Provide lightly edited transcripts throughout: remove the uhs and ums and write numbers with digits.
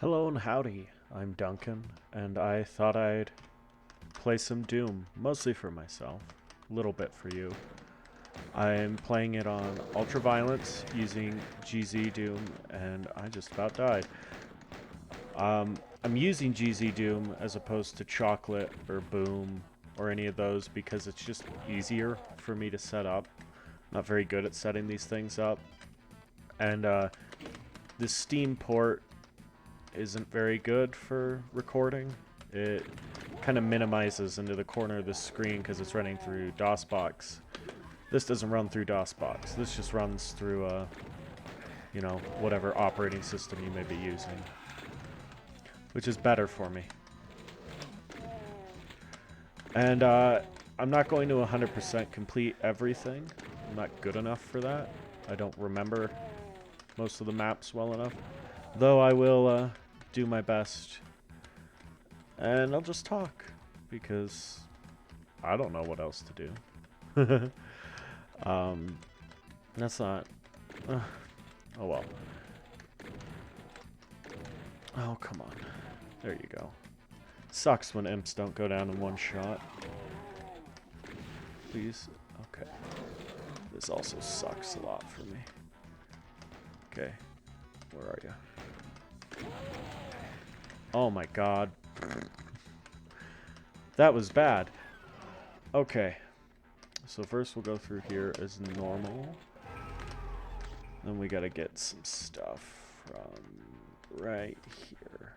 Hello and howdy, I'm Duncan, and I thought I'd play some Doom, mostly for myself, a little bit for you. I'm playing it on Ultraviolence using GZ Doom, and I just about died. I'm using GZ Doom as opposed to Chocolate or Boom or any of those because it's just easier for me to set up. Not very good at setting these things up. And the Steam port isn't very good for recording. It kind of minimizes into the corner of the screen because it's running through DOSBox. This doesn't run through DOSBox. This just runs through, whatever operating system you may be using, which is better for me. And I'm not going to 100% complete everything. I'm not good enough for that. I don't remember most of the maps well enough. Though I will do my best. And I'll just talk, because I don't know what else to do. That's not... oh well. Oh, come on. There you go. Sucks when imps don't go down in one shot. Please. Okay. This also sucks a lot for me. Okay. Where are you? Oh my god. That was bad. Okay. So first we'll go through here as normal. Then we gotta get some stuff from right here.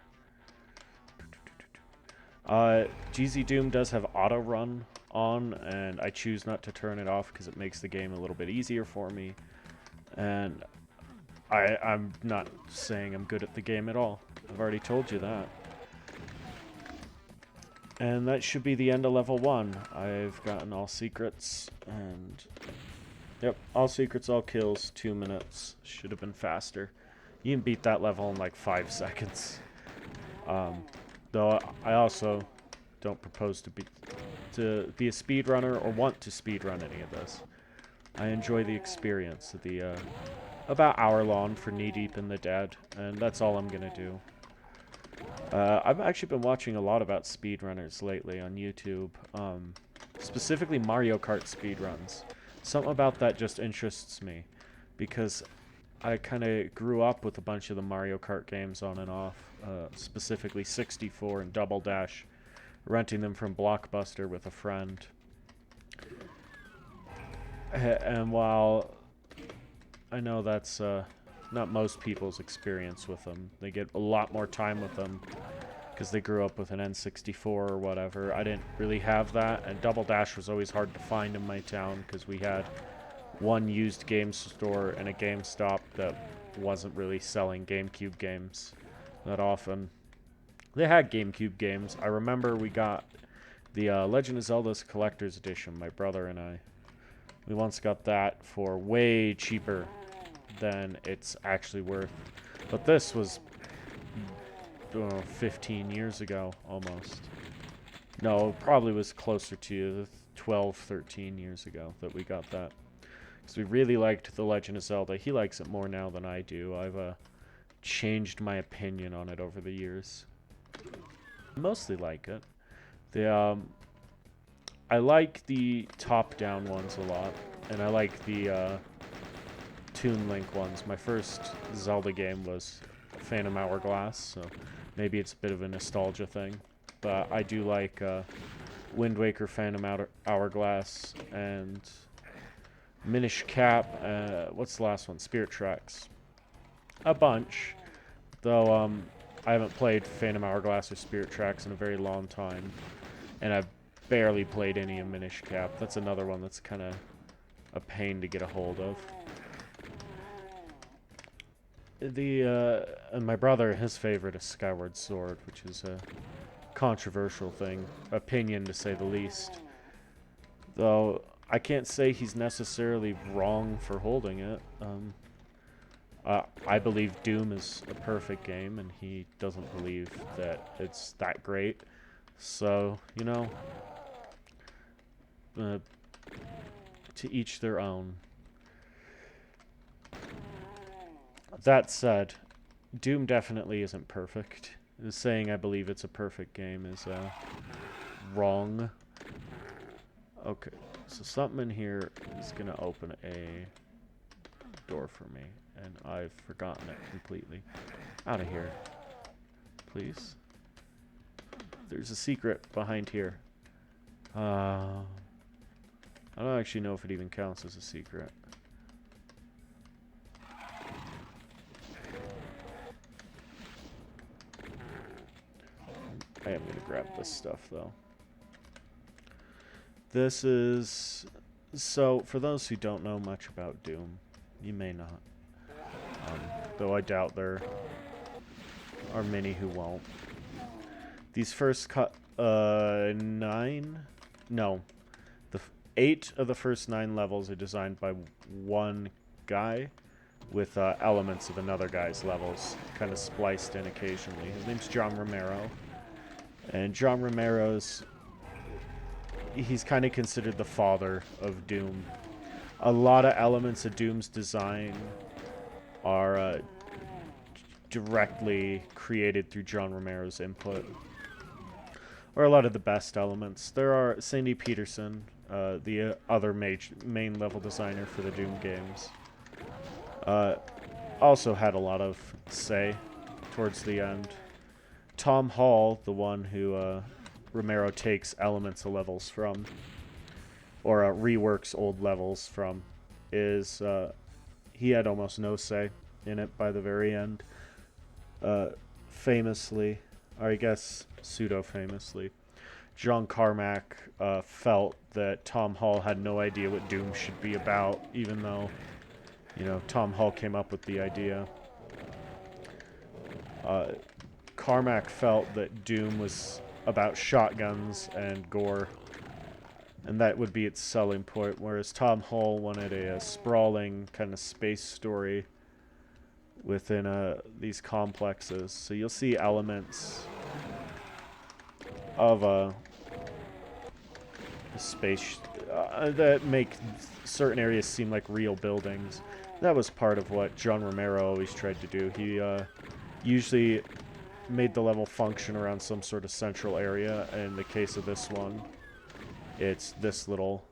GZ Doom does have auto run on, and I choose not to turn it off because it makes the game a little bit easier for me. And I'm not saying I'm good at the game at all. I've already told you that. And that should be the end of level 1. I've gotten all secrets, and... Yep, all secrets, all kills, 2 minutes. Should have been faster. You can beat that level in like 5 seconds. Though I also don't propose to be a speedrunner or want to speedrun any of this. I enjoy the experience of the about hour long for Knee Deep in the Dead, and that's all I'm gonna do. I've actually been watching a lot about speedrunners lately on YouTube, specifically Mario Kart speedruns. Something about that just interests me, because I kind of grew up with a bunch of the Mario Kart games on and off, specifically 64 and Double Dash, renting them from Blockbuster with a friend. And while I know that's not most people's experience with them, they get a lot more time with them because they grew up with an N64 or whatever. I didn't really have that, and Double Dash was always hard to find in my town because we had one used game store and a GameStop that wasn't really selling GameCube games that often. They had GameCube games. I remember we got the Legend of Zelda's Collector's Edition, my brother and I. We once got that for way cheaper than it's actually worth. But this was 15 years ago, almost. No, it probably was closer to 12, 13 years ago that we got that. Because we really liked The Legend of Zelda. He likes it more now than I do. I've changed my opinion on it over the years. I mostly like it. I like the top-down ones a lot, and I like the Toon Link ones. My first Zelda game was Phantom Hourglass, so maybe it's a bit of a nostalgia thing. But I do like Wind Waker, Phantom Hourglass, and Minish Cap. What's the last one? Spirit Tracks. A bunch, though. I haven't played Phantom Hourglass or Spirit Tracks in a very long time, and I've barely played any of Minish Cap. That's another one that's kind of a pain to get a hold of. And my brother, his favorite is Skyward Sword, which is a controversial opinion to say the least. Though I can't say he's necessarily wrong for holding it. I believe Doom is a perfect game, and he doesn't believe that it's that great. So, to each their own. That said, Doom definitely isn't perfect. Saying I believe it's a perfect game is wrong. Okay, so something in here is gonna open a door for me, and I've forgotten it completely. Out of here, please. There's a secret behind here. I don't actually know if it even counts as a secret. I am gonna grab this stuff though. This is... So, for those who don't know much about Doom, you may not. Though I doubt there are many who won't. These first 9? No. 8 of the first 9 levels are designed by one guy with elements of another guy's levels kind of spliced in occasionally. His name's John Romero. And John Romero's... He's kind of considered the father of Doom. A lot of elements of Doom's design are directly created through John Romero's input. Or a lot of the best elements. There are Sandy Peterson, the other main level designer for the Doom games. Also had a lot of say towards the end. Tom Hall, the one who Romero takes elements of levels from, or reworks old levels from, is he had almost no say in it by the very end. Famously, or I guess pseudo-famously, John Carmack felt that Tom Hall had no idea what Doom should be about, even though, you know, Tom Hall came up with the idea. Carmack felt that Doom was about shotguns and gore, and that would be its selling point, whereas Tom Hall wanted a sprawling kind of space story within these complexes. So you'll see elements of a space that make certain areas seem like real buildings. That was part of what John Romero always tried to do. He usually made the level function around some sort of central area. In the case of this one, it's this little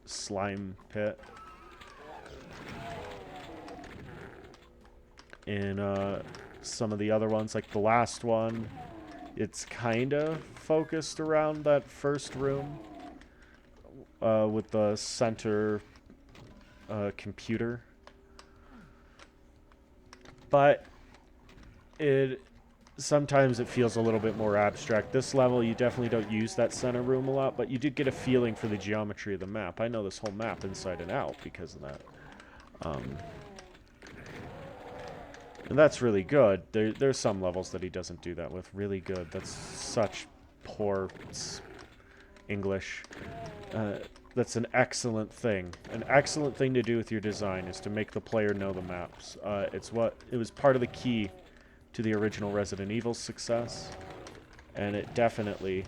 slime pit. In some of the other ones, like the last one, it's kind of focused around that first room with the center computer. But sometimes it feels a little bit more abstract. This level, you definitely don't use that center room a lot, but you do get a feeling for the geometry of the map. I know this whole map inside and out because of that. And that's really good. There's some levels that he doesn't do that with. Really good. That's such poor English. That's an excellent thing. An excellent thing to do with your design is to make the player know the maps. It was part of the key to the original Resident Evil success, and it definitely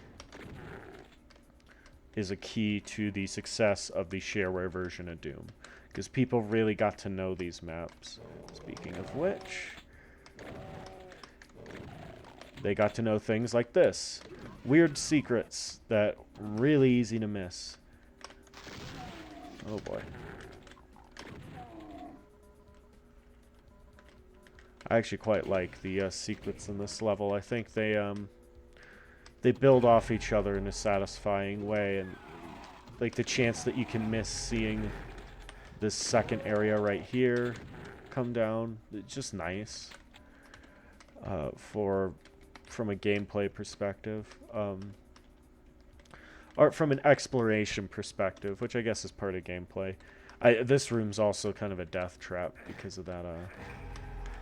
is a key to the success of the shareware version of Doom, because people really got to know these maps. Speaking of which, they got to know things like this. Weird secrets that really easy to miss. Oh boy. I actually quite like the secrets in this level. I think they build off each other in a satisfying way, and like the chance that you can miss seeing this second area right here come down, it's just nice from a gameplay perspective, or from an exploration perspective, which I guess is part of gameplay. This room's also kind of a death trap because of that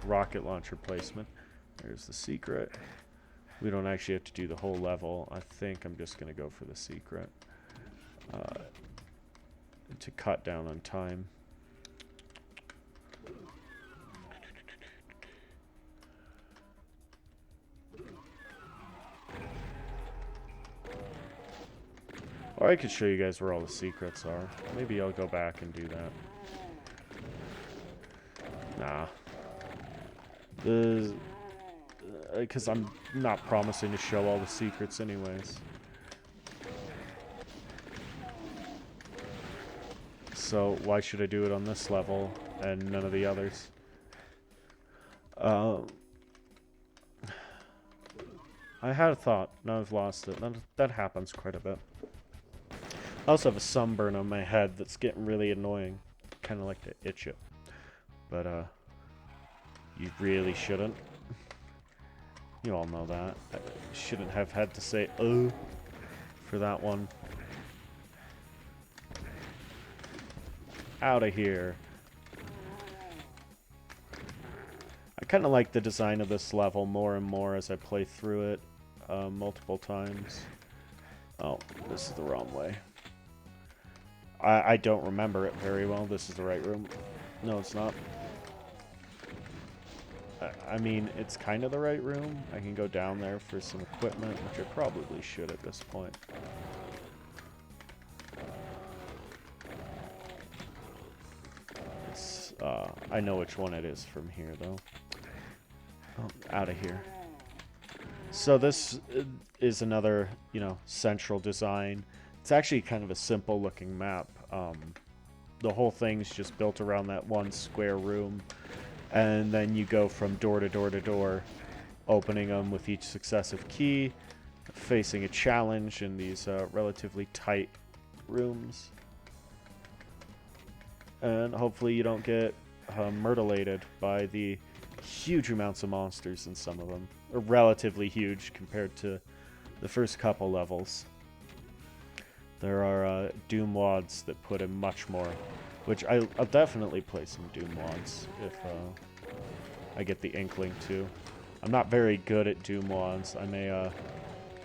rocket launcher placement. There's the secret. We don't actually have to do the whole level. I think I'm just going to go for the secret to cut down on time. Or I could show you guys where all the secrets are. Maybe I'll go back and do that. Nah. Because I'm not promising to show all the secrets anyways. So why should I do it on this level and none of the others? I had a thought, now I've lost it. That happens quite a bit. I also have a sunburn on my head that's getting really annoying. Kind of like to itch it. But, you really shouldn't. You all know that. I shouldn't have had to say, for that one. Out of here. I kind of like the design of this level more and more as I play through it multiple times. Oh, this is the wrong way. I don't remember it very well. This is the right room. No, it's not. I mean, it's kind of the right room. I can go down there for some equipment, which I probably should at this point. It's, I know which one it is from here, though. Oh, out of here. So this is another, central design. It's actually kind of a simple looking map. The whole thing's just built around that one square room. And then you go from door to door to door, opening them with each successive key, facing a challenge in these relatively tight rooms. And hopefully you don't get murderlated by the huge amounts of monsters in some of them. Or relatively huge compared to the first couple levels. There are Doom WODs that put in much more, which I'll definitely play some Doom WODs if I get the inkling to. I'm not very good at Doom WODs. I may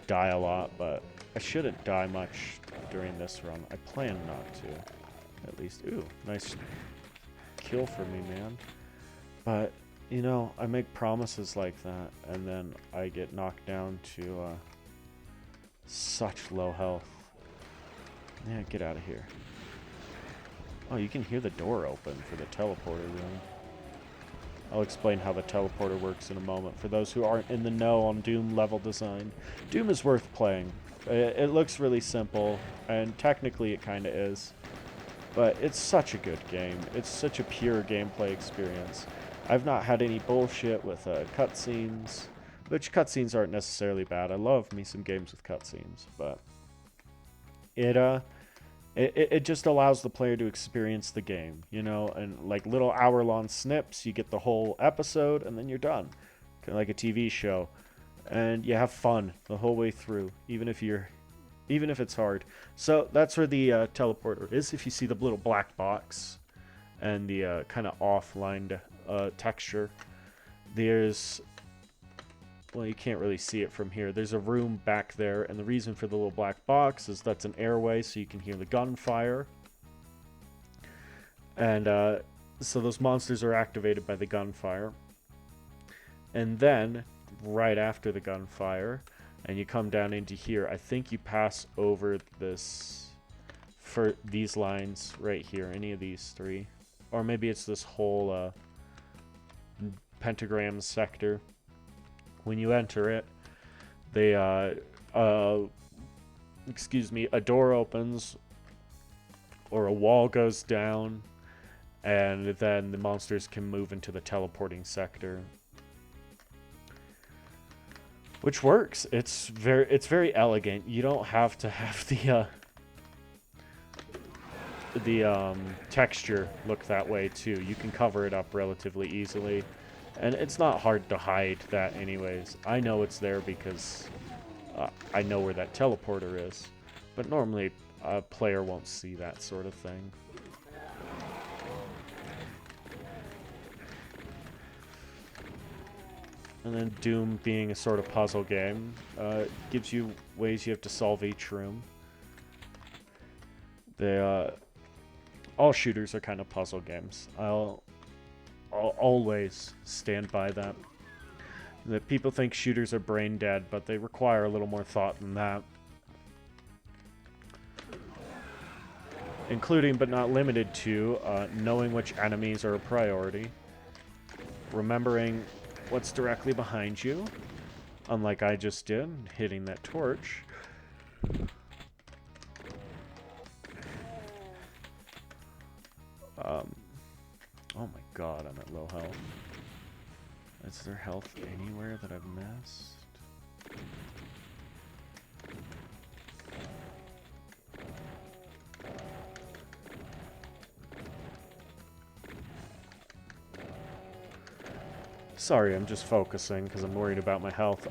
die a lot, but I shouldn't die much during this run. I plan not to, at least. Ooh, nice kill for me, man. But, I make promises like that, and then I get knocked down to such low health. Yeah, get out of here. Oh, you can hear the door open for the teleporter room. I'll explain how the teleporter works in a moment. For those who aren't in the know on Doom level design, Doom is worth playing. It looks really simple, and technically it kind of is. But it's such a good game. It's such a pure gameplay experience. I've not had any bullshit with cutscenes, which cutscenes aren't necessarily bad. I love me some games with cutscenes, but it just allows the player to experience the game, and like little hour-long snips, you get the whole episode, and then you're done. Kind of like a TV show. And you have fun the whole way through, even if it's hard. So that's where the teleporter is. If you see the little black box and the kind of offlined texture, there's... Well, you can't really see it from here. There's a room back there, and the reason for the little black box is that's an airway, so you can hear the gunfire. And so those monsters are activated by the gunfire. And then, right after the gunfire, and you come down into here, I think you pass over this... for these lines right here, any of these three. Or maybe it's this whole pentagram sector. When you enter it, a door opens, or a wall goes down, and then the monsters can move into the teleporting sector. Which works. It's very elegant. You don't have to have the texture look that way too. You can cover it up relatively easily. And it's not hard to hide that anyways. I know it's there because I know where that teleporter is. But normally a player won't see that sort of thing. And then Doom being a sort of puzzle game gives you ways you have to solve each room. All shooters are kind of puzzle games. I'll always stand by that. That people think shooters are brain dead, but they require a little more thought than that. Including, but not limited to, knowing which enemies are a priority. Remembering what's directly behind you. Unlike I just did, hitting that torch. Oh my god, I'm at low health. Is there health anywhere that I've missed? Sorry, I'm just focusing because I'm worried about my health.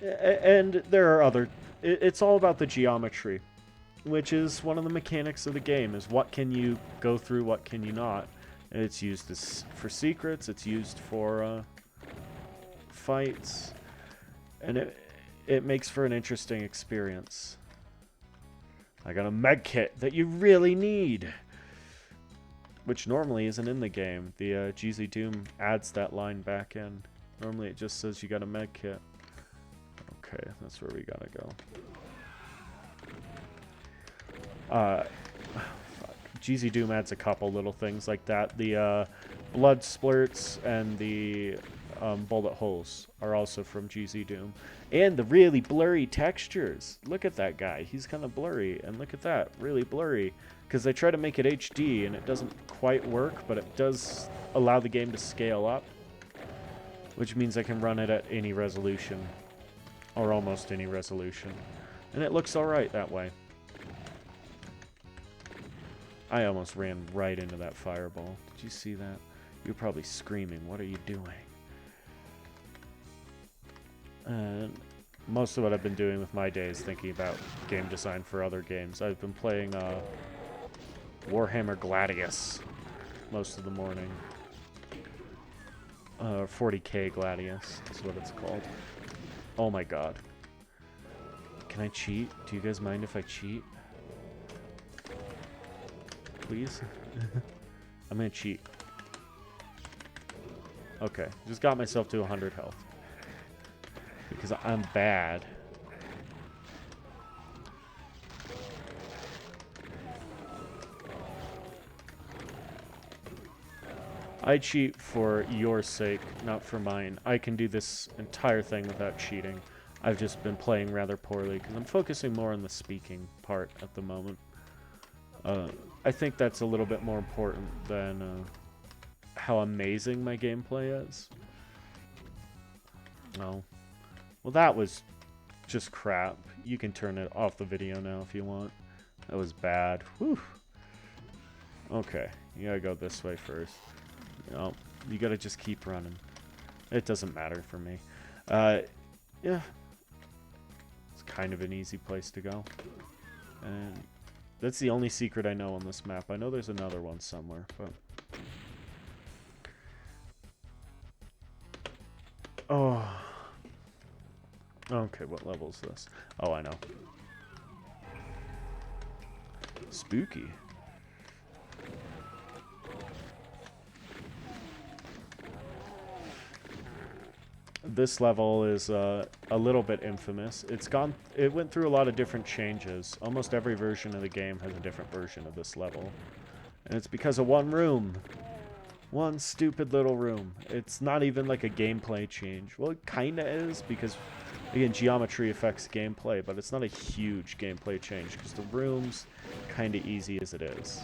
And there are other... It's all about the geometry, which is one of the mechanics of the game, is what can you go through, what can you not. And it's used for secrets, it's used for fights, and it makes for an interesting experience. I got a med kit that you really need, which normally isn't in the game. The GZ Doom adds that line back in. Normally it just says you got a med kit. Okay, that's where we gotta go. GZ Doom adds a couple little things like that. The blood splurts and the bullet holes are also from GZ Doom. And the really blurry textures. Look at that guy. He's kind of blurry. And look at that. Really blurry. Because they try to make it HD and it doesn't quite work, but it does allow the game to scale up. Which means I can run it at any resolution. Or almost any resolution. And it looks alright that way. I almost ran right into that fireball. Did you see that? You're probably screaming, what are you doing? And most of what I've been doing with my day is thinking about game design for other games. I've been playing Warhammer Gladius most of the morning. 40k Gladius is what it's called. Oh my god. Can I cheat? Do you guys mind if I cheat? Please? I'm gonna cheat. Okay, just got myself to 100 health. Because I'm bad. I cheat for your sake, not for mine. I can do this entire thing without cheating. I've just been playing rather poorly because I'm focusing more on the speaking part at the moment. I think that's a little bit more important than how amazing my gameplay is. Oh. Well, that was just crap. You can turn it off the video now if you want. That was bad. Whew. Okay, you gotta go this way first. No, you gotta just keep running. It doesn't matter for me. Yeah. It's kind of an easy place to go. And that's the only secret I know on this map. I know there's another one somewhere, but... Oh. Okay, what level is this? Oh, I know. Spooky. This level is a little bit infamous. It went through a lot of different changes. Almost every version of the game has a different version of this level. And it's because of one room. One stupid little room. It's not even like a gameplay change. Well, it kinda is, because, again, geometry affects gameplay, but it's not a huge gameplay change, because the room's kinda easy as it is.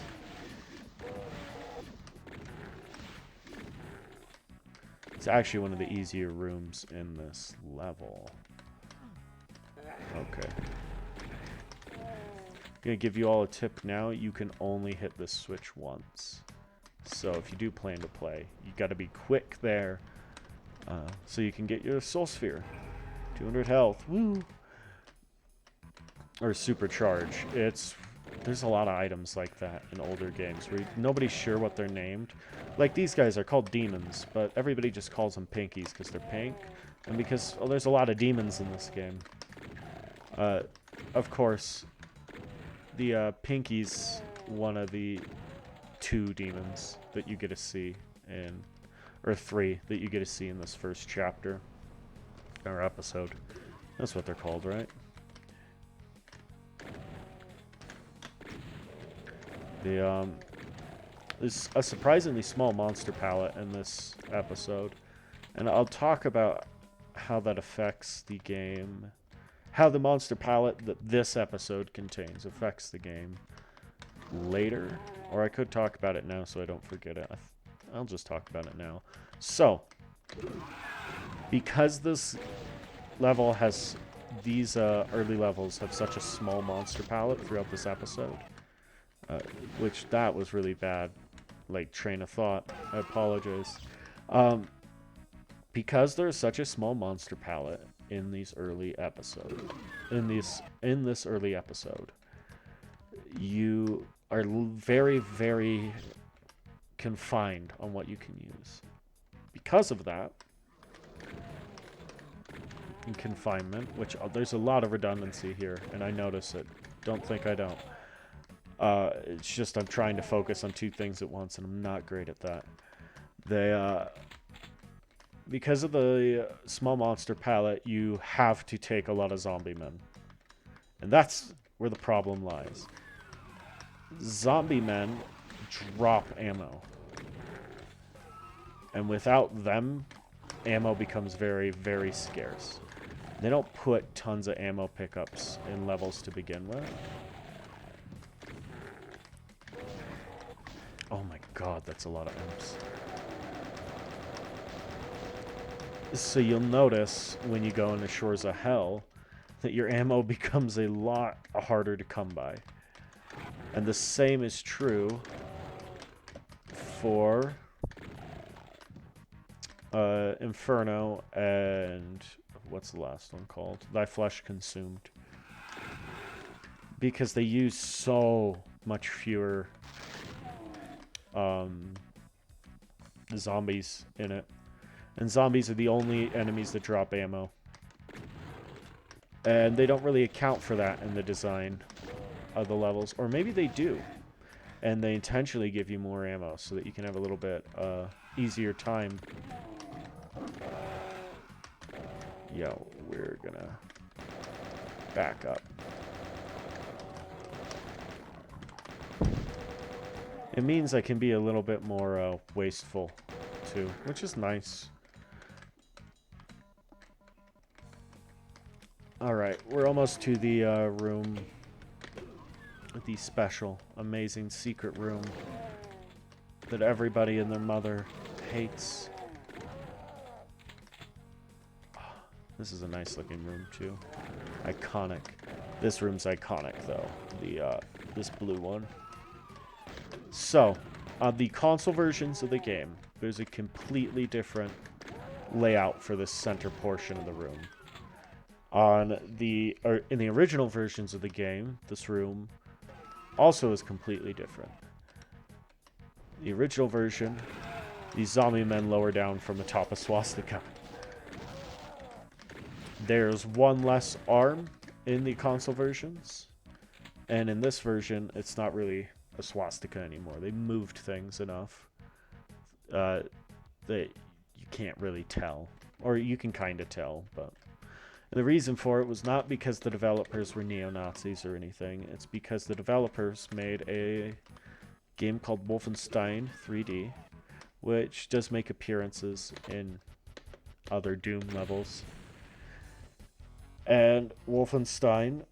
It's actually one of the easier rooms in this level. Okay. I'm gonna give you all a tip now. You can only hit this switch once. So if you do plan to play, you gotta be quick there. So you can get your soul sphere. 200 health. Woo! Or supercharge. There's a lot of items like that in older games where nobody's sure what they're named. Like these guys are called demons, but everybody just calls them pinkies because they're pink. And because there's a lot of demons in this game. Of course, the pinkies, one of the 2 demons that you get to see in, or 3 that you get to see in this first chapter or episode. That's what they're called, right? There's a surprisingly small monster palette in this episode. And I'll talk about how that affects the game. How the monster palette that this episode contains affects the game later. Or I could talk about it now so I don't forget it. I'll just talk about it now. So, because this level has... These early levels have such a small monster palette throughout this episode. Which, that was really bad. Like, train of thought. I apologize. Because there's such a small monster palette in these early episodes, in this early episode, you are very, very confined on what you can use. Because of that, and confinement, which there's a lot of redundancy here, and I notice it. Don't think I don't. It's just I'm trying to focus on two things at once, and I'm not great at that. Because of the small monster palette, you have to take a lot of zombie men. And that's where the problem lies. Zombie men drop ammo. And without them, ammo becomes very, very scarce. They don't put tons of ammo pickups in levels to begin with. Oh my god, that's a lot of imps. So you'll notice when you go into Shores of Hell that your ammo becomes a lot harder to come by. And the same is true for Inferno and what's the last one called? Thy Flesh Consumed. Because they use so much fewer zombies in it. And zombies are the only enemies that drop ammo. And they don't really account for that in the design of the levels. Or maybe they do. And they intentionally give you more ammo so that you can have a little bit easier time. Yo, we're gonna back up. It means I can be a little bit more wasteful too, which is nice. Alright, we're almost to the room. The special, amazing secret room that everybody and their mother hates. This is a nice looking room too. Iconic. This room's iconic though. This blue one. So, on the console versions of the game, there's a completely different layout for this center portion of the room. In the original versions of the game, this room also is completely different. The original version, these zombie men lower down from the top of swastika. There's one less arm in the console versions, and in this version, it's not really a swastika anymore. They moved things enough that you can't really tell, or you can kind of tell, but. And the reason for it was not because the developers were neo-Nazis or anything. It's because the developers made a game called Wolfenstein 3D, which does make appearances in other Doom levels. And Wolfenstein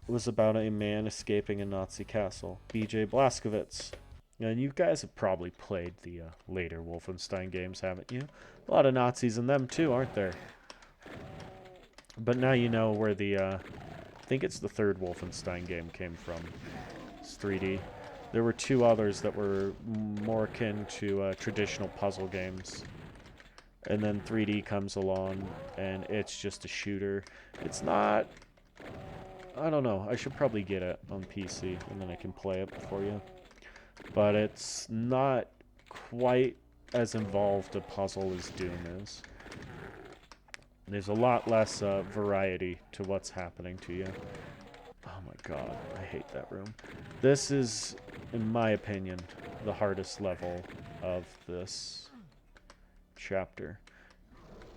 was about a man escaping a Nazi castle, BJ Blazkowicz. And you guys have probably played the later Wolfenstein games, haven't you? A lot of Nazis in them too, aren't there? But now you know where the, I think it's the third Wolfenstein game came from. It's 3D. There were two others that were more akin to traditional puzzle games. And then 3D comes along, and it's just a shooter. It's not... I don't know. I should probably get it on PC, and then I can play it for you. But it's not quite as involved a puzzle as Doom is. There's a lot less variety to what's happening to you. Oh my god, I hate that room. This is, in my opinion, the hardest level of this chapter.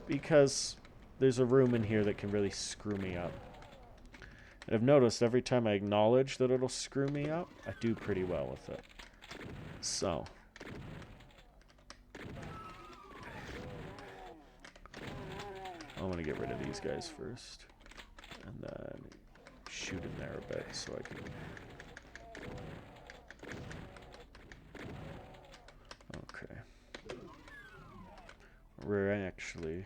Because there's a room in here that can really screw me up. And I've noticed every time I acknowledge that it'll screw me up, I do pretty well with it. So, I'm gonna get rid of these guys first. And then shoot in there a bit so I can... Okay. We're actually...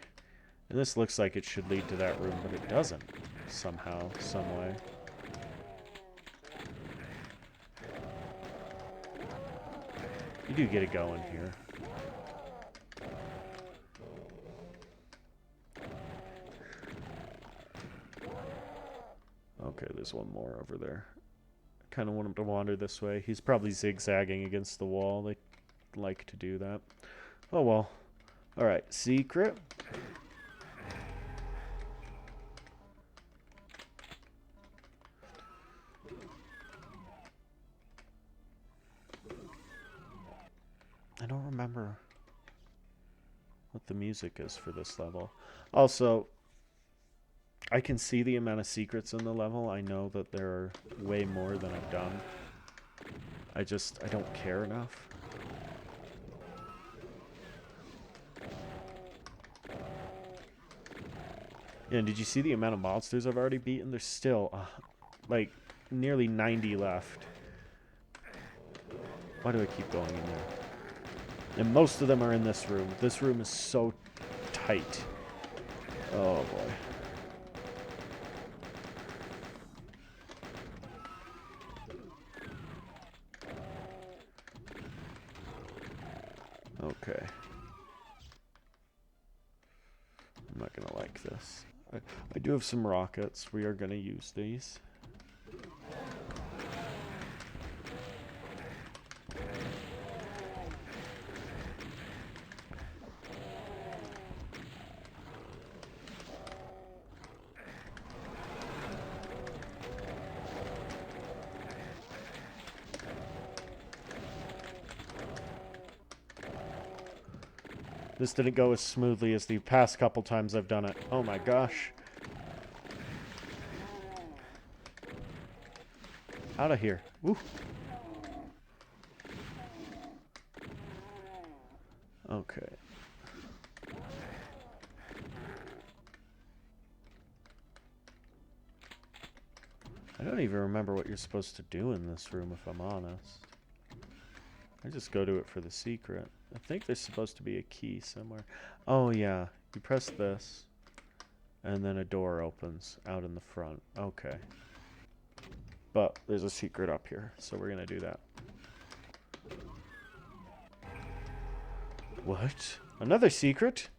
And this looks like it should lead to that room, but it doesn't. Somehow, some way. You do get it going here. Okay, there's one more over there. I kind of want him to wander this way. He's probably zigzagging against the wall. They like to do that. Oh well. Alright, secret. I don't remember what the music is for this level. Also, I can see the amount of secrets in the level. I know that there are way more than I've done. I don't care enough. Yeah, and did you see the amount of monsters I've already beaten? There's still, like, nearly 90 left. Why do I keep going in there? And most of them are in this room. This room is so tight. Oh, boy. Okay. I'm not gonna like this. I do have some rockets. We are gonna use these. This didn't go as smoothly as the past couple times I've done it. Oh my gosh. Out of here. Woo. Okay. I don't even remember what you're supposed to do in this room, if I'm honest. I just go to it for the secret. I think there's supposed to be a key somewhere. Oh, yeah. You press this, and then a door opens out in the front. Okay. But there's a secret up here, so we're going to do that. What? Another secret?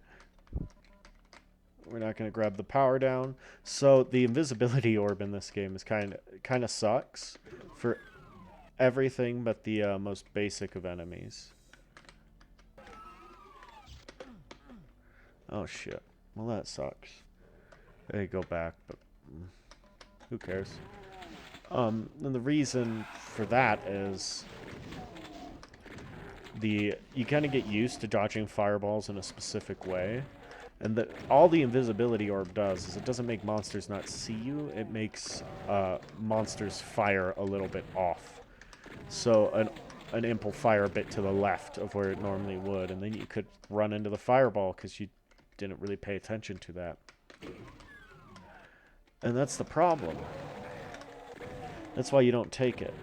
We're not going to grab the power down. So the invisibility orb in this game is kind of sucks for everything but the most basic of enemies. Oh shit. Well, that sucks. They go back, but who cares? And the reason for that is you kind of get used to dodging fireballs in a specific way. And all the invisibility orb does is it doesn't make monsters not see you. It makes monsters fire a little bit off. So an imp will fire a bit to the left of where it normally would. And then you could run into the fireball because you didn't really pay attention to that. And that's the problem. That's why you don't take it.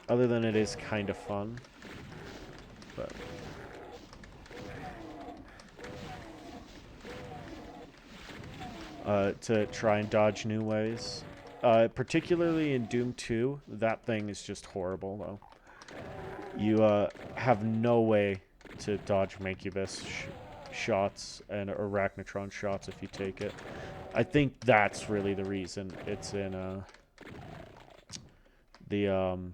Other than it is kind of fun. But... to try and dodge new ways. Particularly in Doom 2, that thing is just horrible, though. You have no way to dodge Mancubus shots and Arachnotron shots if you take it. I think that's really the reason it's in the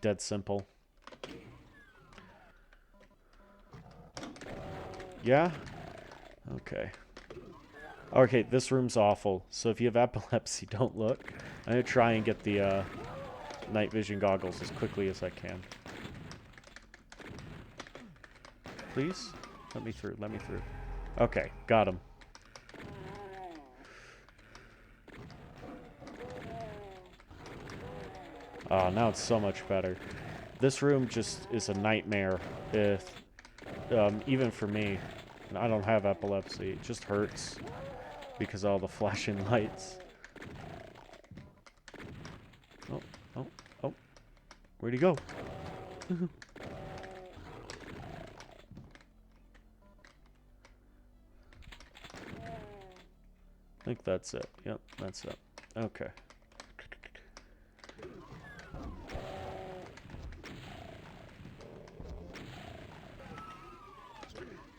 Dead Simple. Yeah? Okay. Okay, this room's awful. So if you have epilepsy, don't look. I'm going to try and get the night vision goggles as quickly as I can. Please? Let me through, let me through. Okay, got him. Oh, now it's so much better. This room just is a nightmare even for me, and I don't have epilepsy, it just hurts because of all the flashing lights. Oh, oh, oh. Where'd he go? I think that's it. Yep, that's it. Okay.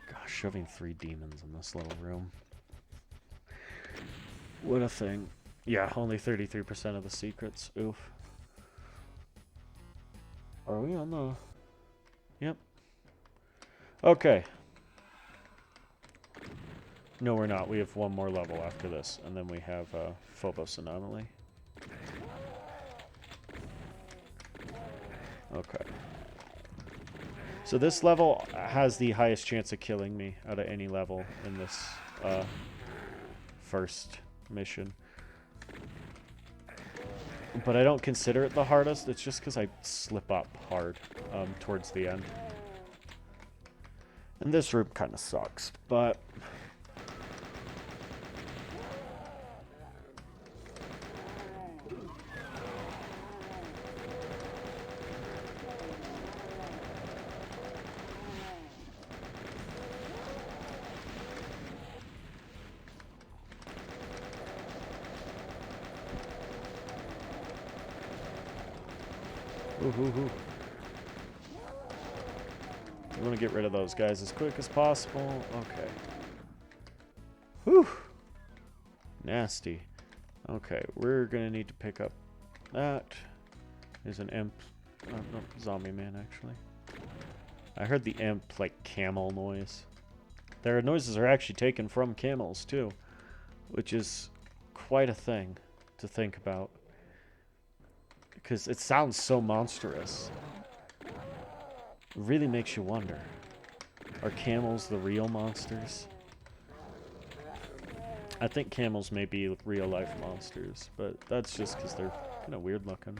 Gosh, shoving 3 demons in this little room. What a thing. Yeah, only 33% of the secrets. Oof. Are we on the... Yep. Okay. No, we're not. We have one more level after this, and then we have Phobos Anomaly. Okay. So this level has the highest chance of killing me out of any level in this first mission. But I don't consider it the hardest. It's just because I slip up hard towards the end. And this room kind of sucks, but... Ooh. We want to get rid of those guys as quick as possible. Okay. Whew. Nasty. Okay, we're going to need to pick up that. There's an imp. No, zombie man, actually. I heard the imp, like, camel noise. Their noises are actually taken from camels, too. Which is quite a thing to think about. Because it sounds so monstrous. It really makes you wonder. Are camels the real monsters? I think camels may be real-life monsters, but that's just because they're kind of weird-looking.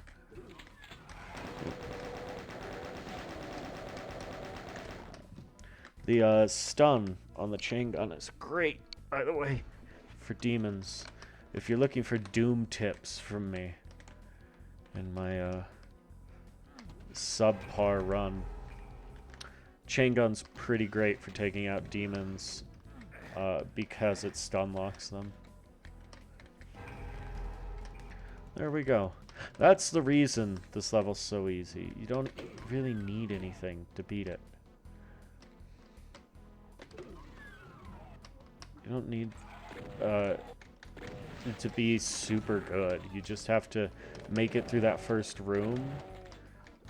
The stun on the chain gun is great, by the way, for demons. If you're looking for Doom tips from me in my subpar run, chain gun's pretty great for taking out demons because it stun locks them. There we go. That's the reason this level's so easy. You don't really need anything to beat it. You don't need to be super good. You just have to make it through that first room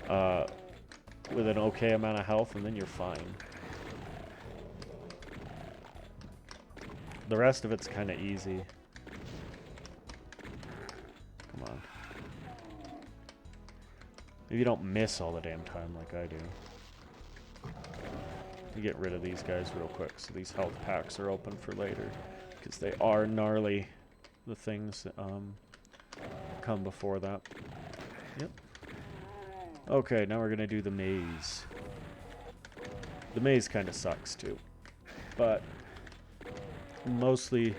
with an okay amount of health, and then you're fine. The rest of it's kind of easy. Come on. Maybe you don't miss all the damn time like I do. You get rid of these guys real quick so these health packs are open for later, because they are gnarly, the things that come before that. Yep. Okay, now we're gonna do the maze. The maze kind of sucks too, but mostly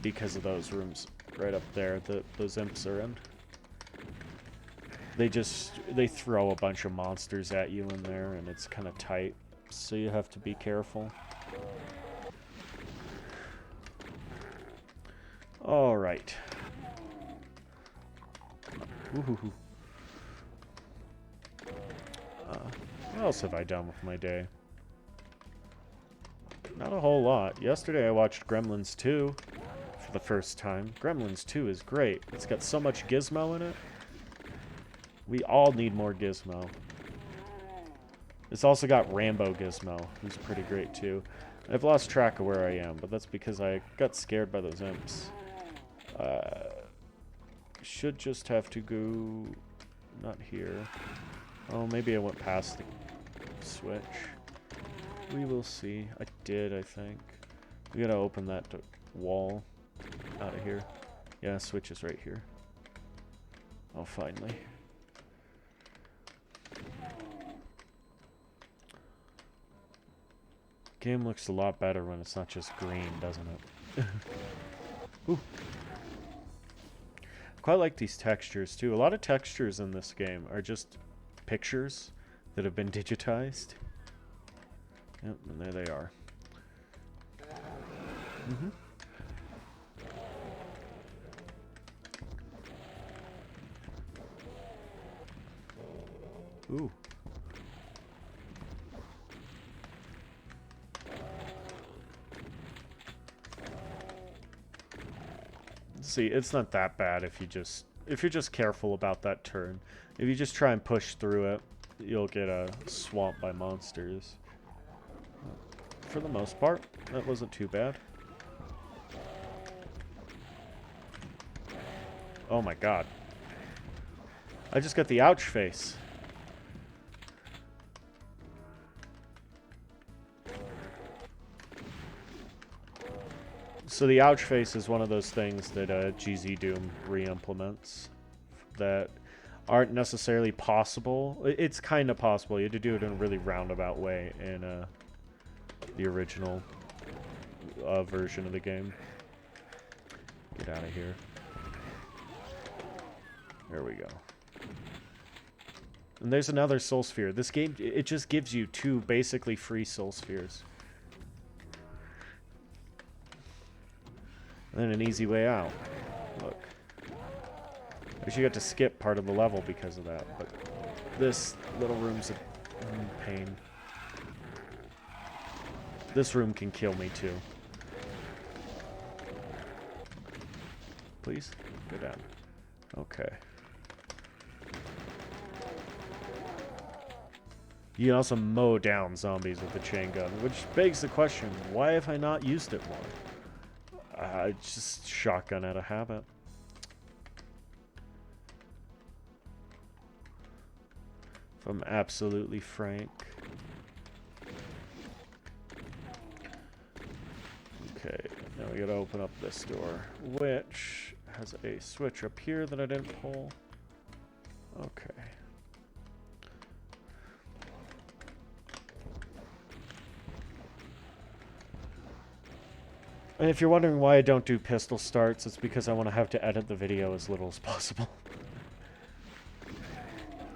because of those rooms right up there that those imps are in. They throw a bunch of monsters at you in there, and it's kind of tight, so you have to be careful. All right. Ooh. What else have I done with my day? Not a whole lot. Yesterday I watched Gremlins 2 for the first time. Gremlins 2 is great. It's got so much gizmo in it. We all need more gizmo. It's also got Rambo Gizmo, who's pretty great too. I've lost track of where I am, but that's because I got scared by those imps. Should just have to go... not here. Oh, maybe I went past the switch. We will see. I did, I think. We gotta open that wall out of here. Yeah, switch is right here. Oh, finally. Game looks a lot better when it's not just green, doesn't it? Ooh. Quite like these textures too. A lot of textures in this game are just pictures that have been digitized. Yep, and there they are. Ooh. See, it's not that bad if you're just careful about that turn. If you just try and push through it, you'll get swamped by monsters. For the most part, that wasn't too bad. Oh my god. I just got the ouch face. So the ouch face is one of those things that GZ Doom re-implements that aren't necessarily possible. It's kind of possible. You had to do it in a really roundabout way in the original version of the game. Get out of here. There we go. And there's another soul sphere. This game, it just gives you 2 basically free soul spheres. And then an easy way out. Look. I wish you got to skip part of the level because of that, but this little room's a pain. This room can kill me too. Please? Go down. Okay. You can also mow down zombies with the chain gun, which begs the question, why have I not used it more? Just shotgun out of habit. If I'm absolutely frank. Okay, now we gotta open up this door, which has a switch up here that I didn't pull. Okay. And if you're wondering why I don't do pistol starts, it's because I want to have to edit the video as little as possible.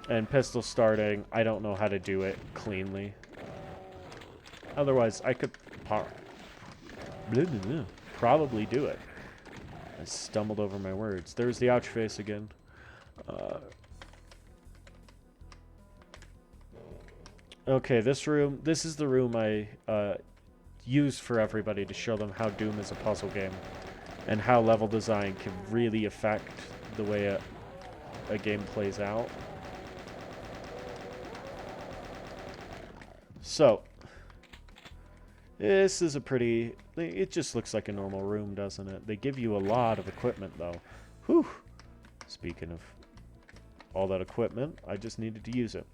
And pistol starting, I don't know how to do it cleanly. Otherwise, I could probably do it. I stumbled over my words. There's the ouch face again. Okay, this is the room I use for everybody to show them how Doom is a puzzle game and how level design can really affect the way a game plays out. So, this is a pretty... It just looks like a normal room, doesn't it? They give you a lot of equipment, though. Whew! Speaking of all that equipment, I just needed to use it.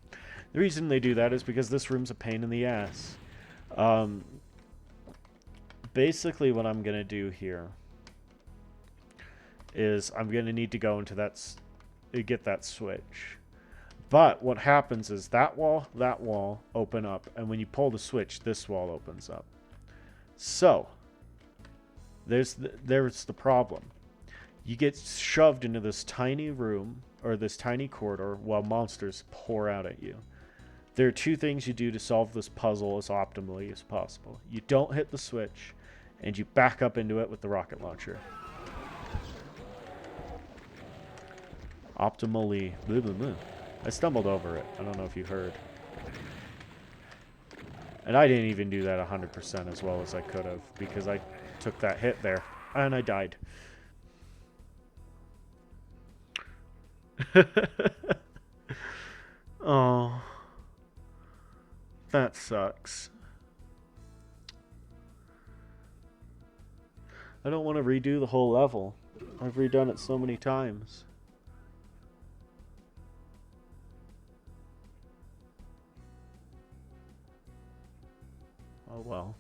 The reason they do that is because this room's a pain in the ass. Basically, what I'm going to do here is I'm going to need to go into get that switch. But what happens is that wall open up, and when you pull the switch, this wall opens up. So, there's the problem. You get shoved into this tiny room, or this tiny corridor, while monsters pour out at you. There are 2 things you do to solve this puzzle as optimally as possible. You don't hit the switch, and you back up into it with the rocket launcher. Optimally. Blah, blah, blah. I stumbled over it. I don't know if you heard. And I didn't even do that 100% as well as I could have, because I took that hit there, and I died. Oh. That sucks. I don't want to redo the whole level. I've redone it so many times. Oh well.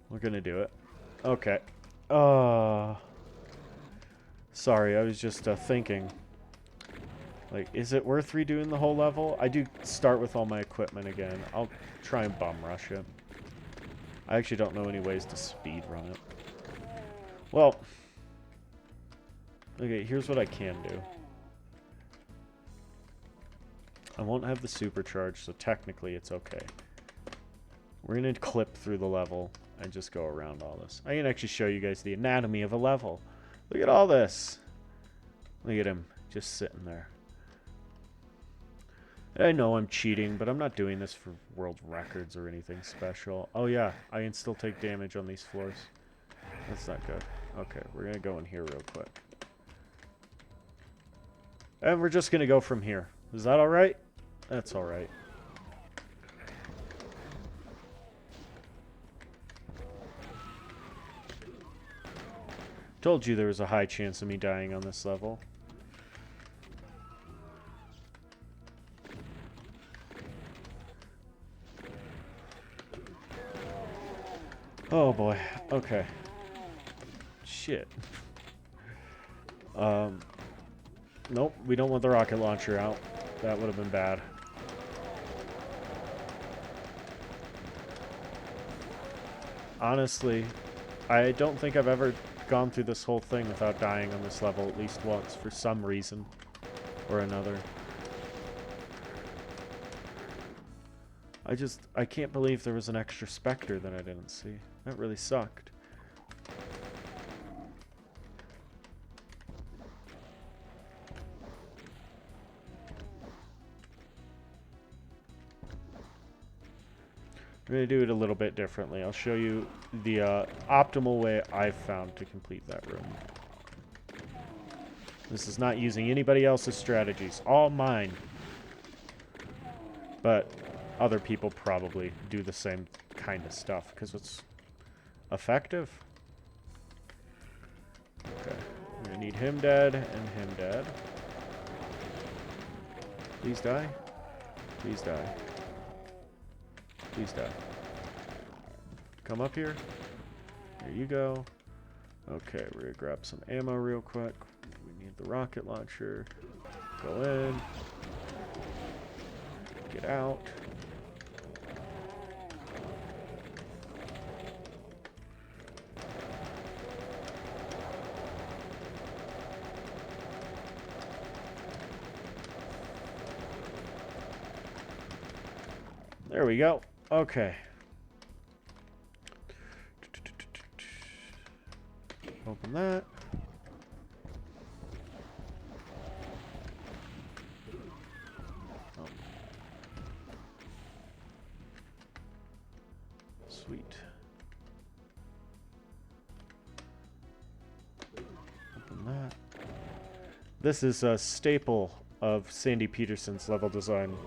We're gonna do it. Okay. Sorry, I was just thinking. Like, is it worth redoing the whole level? I do start with all my equipment again. I'll try and bum rush it. I actually don't know any ways to speed run it. Well, okay, here's what I can do. I won't have the supercharge, so technically it's okay. We're going to clip through the level and just go around all this. I can actually show you guys the anatomy of a level. Look at all this. Look at him just sitting there. I know I'm cheating, but I'm not doing this for world records or anything special. Oh yeah, I can still take damage on these floors. That's not good. Okay, we're going to go in here real quick. And we're just going to go from here. Is that alright? That's alright. Told you there was a high chance of me dying on this level. Oh boy. Okay. Shit. Nope, we don't want the rocket launcher out. That would have been bad. Honestly, I don't think I've ever gone through this whole thing without dying on this level at least once for some reason or another. I can't believe there was an extra Spectre that I didn't see. That really sucked. I'm going to do it a little bit differently. I'll show you the optimal way I've found to complete that room. This is not using anybody else's strategies. All mine. But other people probably do the same kind of stuff because it's effective. Okay. I'm going to need him dead and him dead. Please die. Please die. Please die. Come up here. There you go. Okay, we're going to grab some ammo real quick. We need the rocket launcher. Go in. Get out. There we go. Okay. Open that. Oh. Sweet. Open that. This is a staple of Sandy Peterson's level design.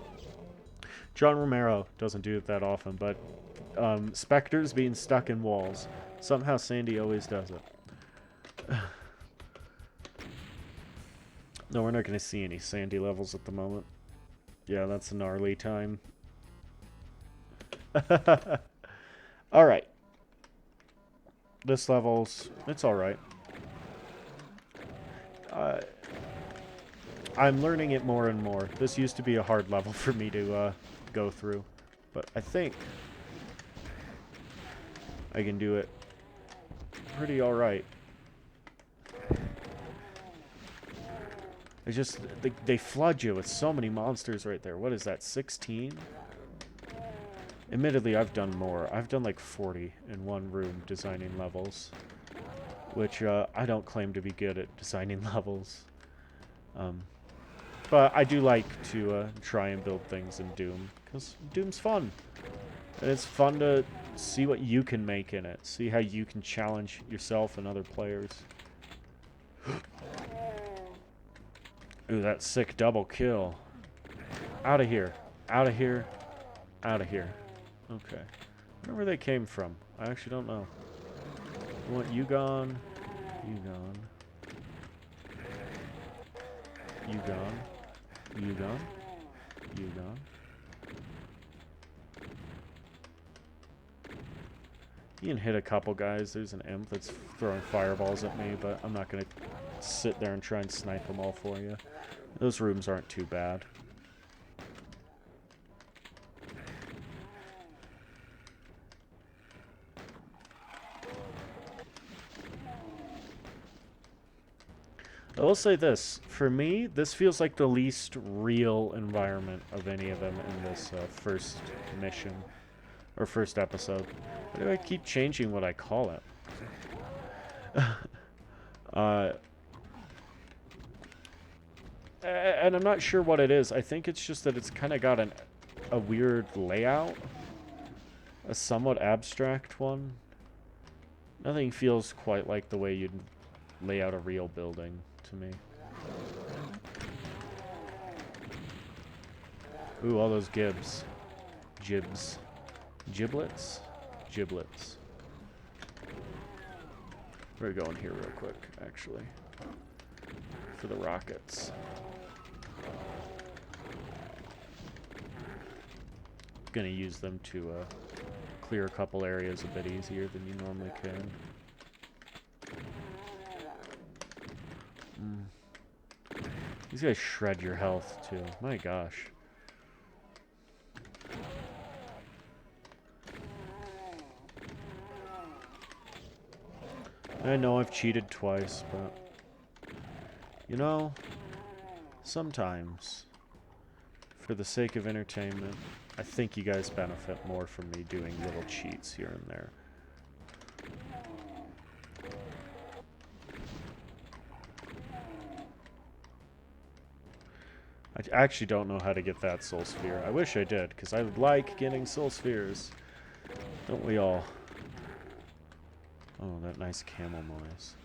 John Romero doesn't do it that often, but specters being stuck in walls. Somehow Sandy always does it. No, we're not going to see any Sandy levels at the moment. Yeah, that's a gnarly time. Alright. This level's... it's alright. I'm learning it more and more. This used to be a hard level for me to go through, but I think I can do it pretty alright. It's just, they flood you with so many monsters right there. What is that, 16? Admittedly, I've done more. I've done like 40 in one room designing levels, which I don't claim to be good at designing levels. But I do like to try and build things in Doom, because Doom's fun. And it's fun to see what you can make in it. See how you can challenge yourself and other players. Ooh, that sick double kill. Out of here. Out of here. Out of here. Okay. I wonder where they came from. I actually don't know. I want you gone. You gone. You gone. You gone. You gone. You can hit a couple guys. There's an imp that's throwing fireballs at me, but I'm not going to sit there and try and snipe them all for you. Those rooms aren't too bad. I will say this. For me, this feels like the least real environment of any of them in this first mission. Or first episode. Why do I keep changing what I call it? And I'm not sure what it is. I think it's just that it's kind of got a weird layout. A somewhat abstract one. Nothing feels quite like the way you'd lay out a real building to me. Ooh, all those gibs. Gibs. Giblets? Giblets. We're going here real quick, actually. For the rockets. Gonna use them to clear a couple areas a bit easier than you normally can. These guys shred your health too. My gosh. I know I've cheated twice, but you know, sometimes for the sake of entertainment, I think you guys benefit more from me doing little cheats here and there. I actually don't know how to get that soul sphere. I wish I did, because I would like getting soul spheres. Don't we all? Oh, that nice camel noise.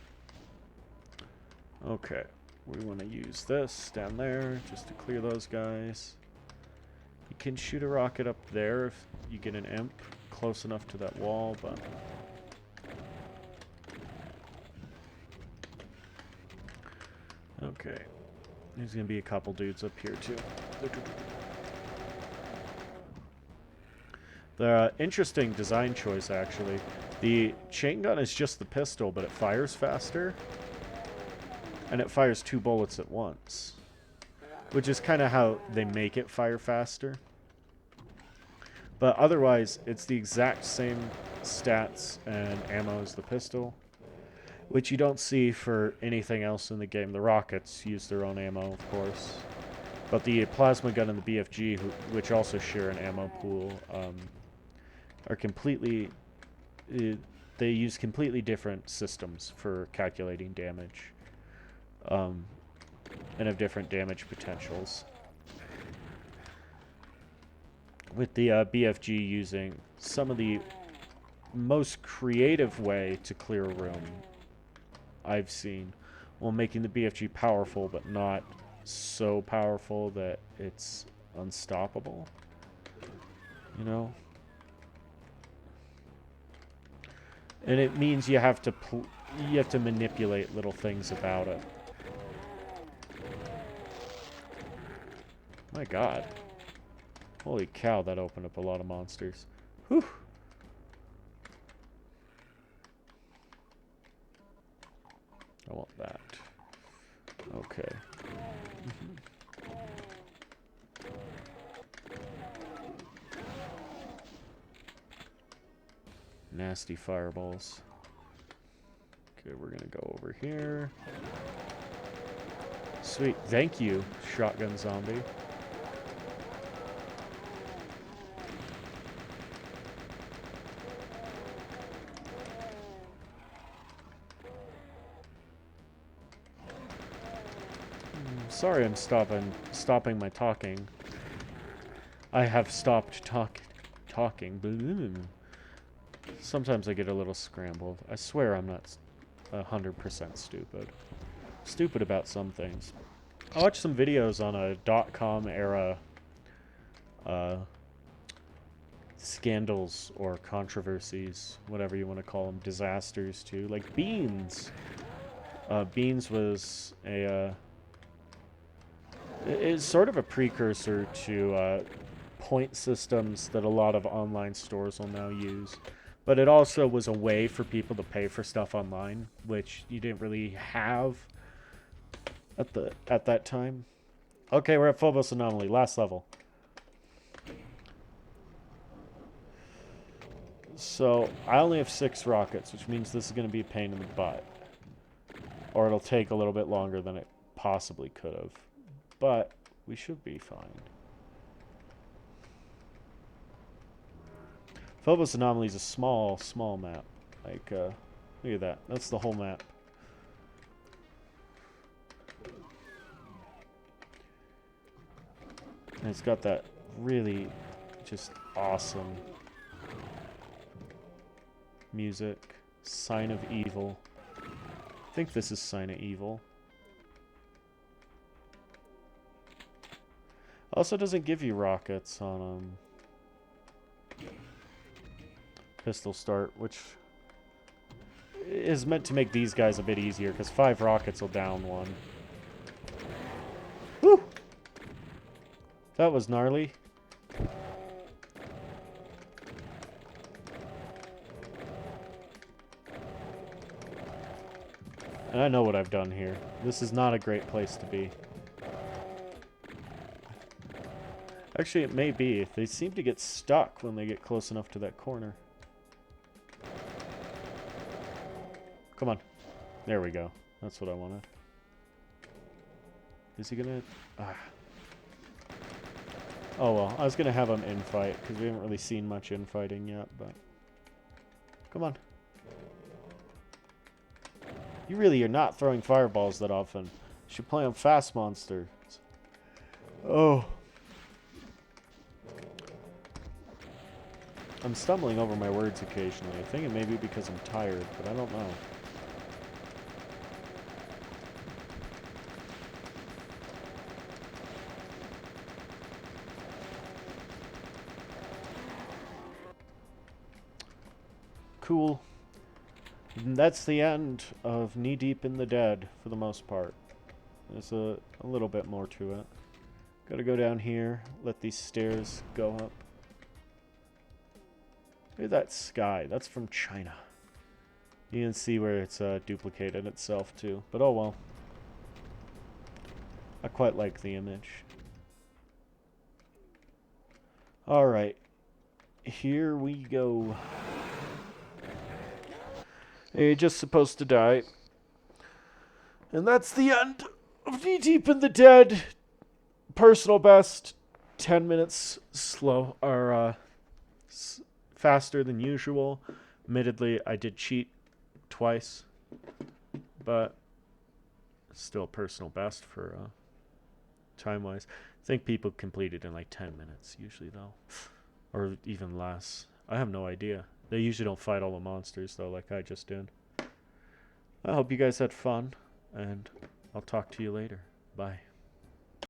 Okay. We want to use this down there just to clear those guys. You can shoot a rocket up there if you get an imp close enough to that wall, but... Okay. There's going to be a couple dudes up here, too. The interesting design choice, actually. The chain gun is just the pistol, but it fires faster. And it fires 2 bullets at once. Which is kind of how they make it fire faster. But otherwise, it's the exact same stats and ammo as the pistol. Which you don't see for anything else in the game. The rockets use their own ammo, of course. But the plasma gun and the BFG, which also share an ammo pool, are completely... they use completely different systems for calculating damage. And have different damage potentials. With the BFG using some of the most creative way to clear a room I've seen, while making the BFG powerful, but not so powerful that it's unstoppable. You know? And it means you have to manipulate little things about it. My god. Holy cow, that opened up a lot of monsters. Whew. I want that. Okay. Nasty fireballs. Okay, we're gonna go over here. Sweet. Thank you, shotgun zombie. Sorry I'm stopping my talking. I have stopped talking. Sometimes I get a little scrambled. I swear I'm not 100% stupid. Stupid about some things. I watched some videos on a .com era scandals or controversies, whatever you want to call them, disasters too. Like Beans. Beans was a... it's sort of a precursor to point systems that a lot of online stores will now use. But it also was a way for people to pay for stuff online, which you didn't really have at that time. Okay, we're at Phobos Anomaly. Last level. So, I only have 6 rockets, which means this is going to be a pain in the butt. Or it'll take a little bit longer than it possibly could have. But, we should be fine. Phobos Anomaly is a small, small map. Like, look at that. That's the whole map. And it's got that really just awesome music. Sign of Evil. I think this is Sign of Evil. Also doesn't give you rockets on Pistol Start, which is meant to make these guys a bit easier, because 5 rockets will down one. Woo! That was gnarly. And I know what I've done here. This is not a great place to be. Actually, it may be. They seem to get stuck when they get close enough to that corner. Come on. There we go. That's what I wanted. Is he gonna... Ah. Oh well, I was gonna have him infight, because we haven't really seen much infighting yet, but... Come on. You really are not throwing fireballs that often. You should play on fast monsters. Oh. I'm stumbling over my words occasionally. I think it may be because I'm tired, but I don't know. Cool. And that's the end of Knee Deep in the Dead, for the most part. There's a little bit more to it. Gotta go down here, let these stairs go up. Look at that sky. That's from China. You can see where it's duplicated itself, too. But oh well. I quite like the image. Alright. Here we go. You're just supposed to die. And that's the end of Knee Deep in the Dead. Personal best. 10 minutes slow. Or, faster than usual. Admittedly, I did cheat twice. But still personal best for time-wise. I think people complete it in like 10 minutes usually, though. Or even less. I have no idea. They usually don't fight all the monsters, though, like I just did. I hope you guys had fun, and I'll talk to you later. Bye.